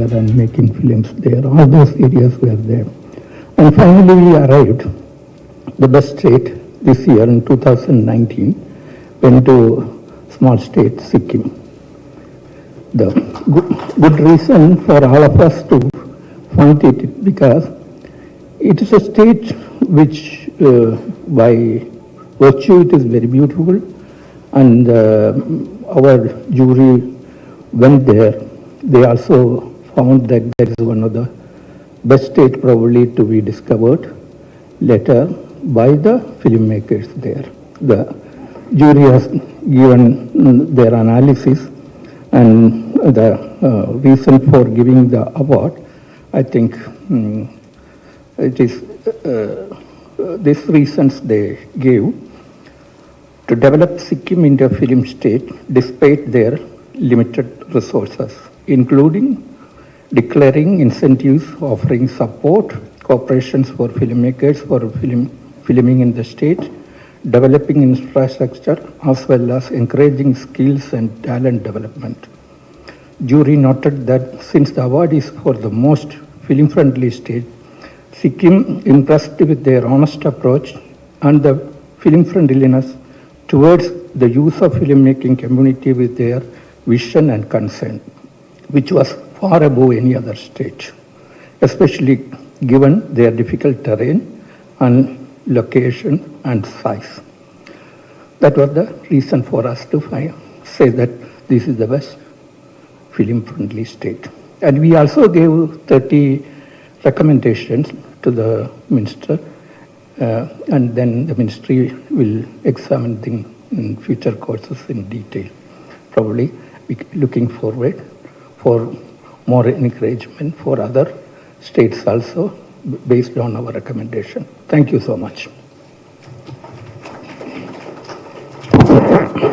there and making films there. All those areas were there. And finally, we arrived the best state this year in 2019, went to small state Sikkim. The good reason for all of us to point it because it is a state which by virtue it is very beautiful, and our jury went there. They also found that that is one of the best state probably to be discovered later by the filmmakers there. The jury has given their analysis and the reason for giving the award. I think it is these reasons they gave to develop Sikkim into a film state despite their limited resources, including declaring incentives, offering support, cooperations for filmmakers for filming in the state, developing infrastructure, as well as encouraging skills and talent development. Jury noted that since the award is for the most film-friendly state, Sikkim, impressed with their honest approach and the film-friendliness towards the use of filmmaking community with their vision and consent, which was far above any other state, especially given their difficult terrain and location and size. That was the reason for us to say that this is the best film-friendly state. And we also gave 30 recommendations to the minister, and then the ministry will examine things in future courses in detail. Probably looking forward for more encouragement for other states also based on our recommendation. Thank you so much.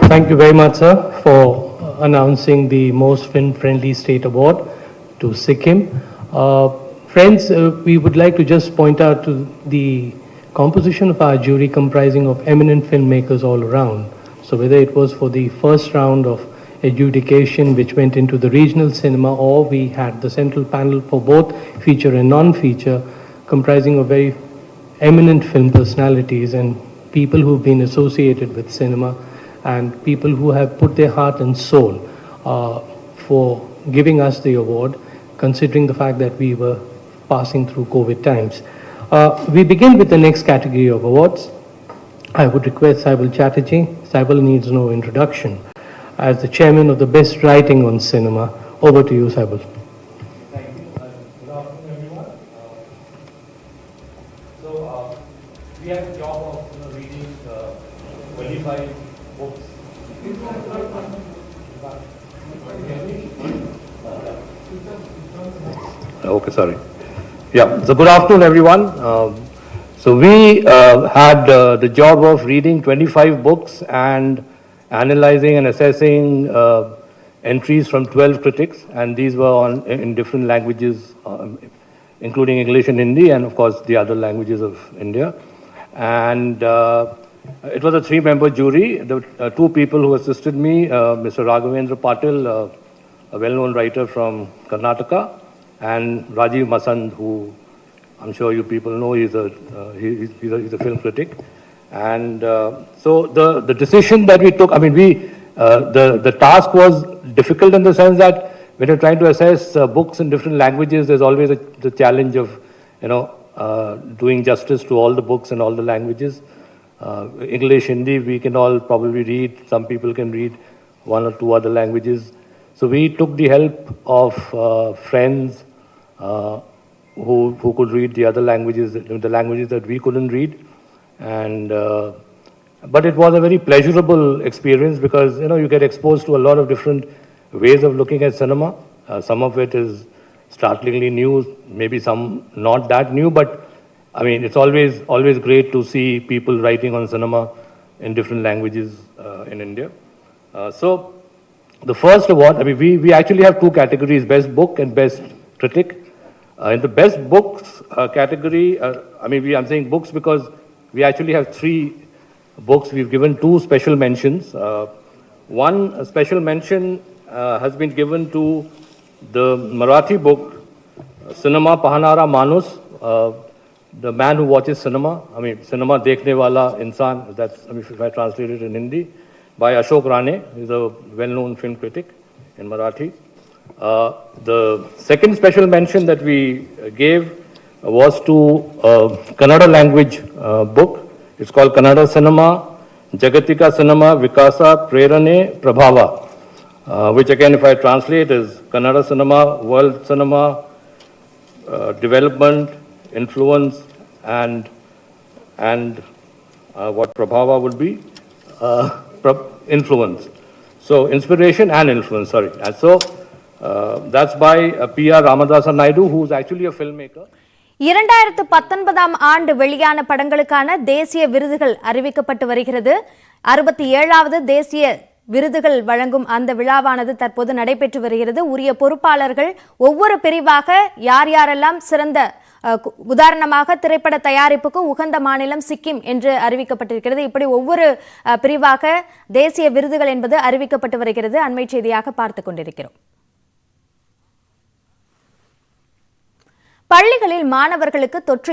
Thank you very much, sir, for announcing the most film-friendly state award to Sikkim. Friends, we would like to just point out to the composition of our jury comprising of eminent filmmakers all around. So whether it was for the first round of adjudication which went into the regional cinema, or we had the central panel for both feature and non-feature, comprising of very eminent film personalities and people who've been associated with cinema and people who have put their heart and soul for giving us the award, considering the fact that we were passing through COVID times. We begin with the next category of awards. I would request Saibal Chatterjee. Saibal needs no introduction. As the chairman of the best writing on cinema, over to you, Saibal. Thank you. Good afternoon, everyone. We have the job of reading 25 books. Okay, sorry. Yeah, so good afternoon, everyone. So we had the job of reading 25 books and analyzing and assessing entries from 12 critics, and these were in different languages, including English and Hindi, and of course the other languages of India. And it was a 3-member jury. The 2 people who assisted me, Mr. Raghavendra Patil, a well-known writer from Karnataka, and Rajiv Masand, who I'm sure you people know, he's a film critic. And so the decision that we took, I mean, the task was difficult in the sense that when you're trying to assess books in different languages, there's always the challenge of, doing justice to all the books in all the languages. English, Hindi, we can all probably read. Some people can read 1 or 2 other languages. So we took the help of friends who could read the other languages, the languages that we couldn't read. And but it was a very pleasurable experience because you get exposed to a lot of different ways of looking at cinema. Some of it is startlingly new, maybe some not that new, but I mean it's always great to see people writing on cinema in different languages in India. So the first award, I mean we actually have 2 categories: best book and best critic. In the best books category, I'm saying books because we actually have 3 books. We've given 2 special mentions. One special mention has been given to the Marathi book, Cinema Pahanara Manus, the man who watches cinema, I mean, cinema dekhne wala insan, that's, I mean, if I translate it in Hindi, by Ashok Rane, he's a well-known film critic in Marathi. The second special mention that we gave was to a Kannada language book. It's called Kannada Cinema, Jagatika Cinema, Vikasa, Prerane, Prabhava, which again, if I translate, is Kannada Cinema, World Cinema, Development, Influence, and what Prabhava would be, influence. So inspiration and influence, sorry. And so that's by P.R. Ramadasa Naidu, who's actually a filmmaker. 2019 ஆண்டு வெளியான படங்களுக்கான தேசிய விருதுகள் அறிவிக்கப்பட்டு வருகிறது. 67வது தேசிய விருதுகள் வழங்கும் அந்த விழாவானது தற்போது நடைபெற்று வருகிறது. உரிய பொறுப்பாளர்கள் ஒவ்வொரு பிரிவாக யார் யாரெல்லாம் சிறந்த உதாரணமாக திரைப்பட தயாரிப்புக்கு உகந்த மாநிலம் சிக்கிம் என்று அறிவிக்கப்பட்டிருக்கிறது. இப்படி ஒவ்வொரு பிரிவாக தேசிய விருதுகள் என்பது அறிவிக்கப்பட்டு வருகிறது. அண்மை செய்தியாக பார்த்துக் கொண்டிருக்கிறோம். பள்ளிகளில் மாணவர்களுக்கு தொற்று